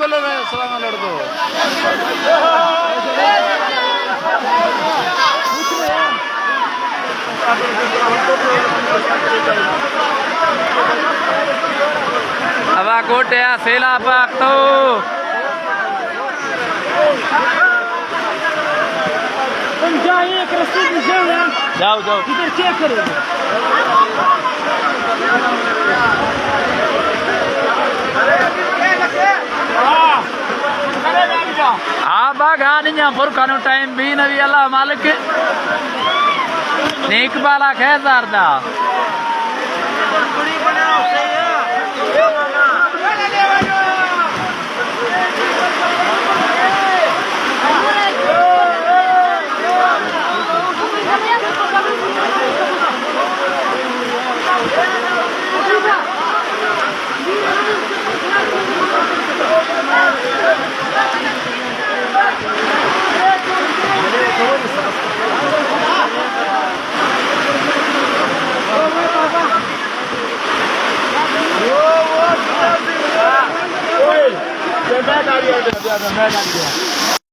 चले मैं सलाम लड़ दो अब कोटे सेला पाक तो जाओ जाओ इधर चेक करो बागानिया पुरखा टाइम भी नवी अल्लाह मालिक नेक बाला खैजार दा मैं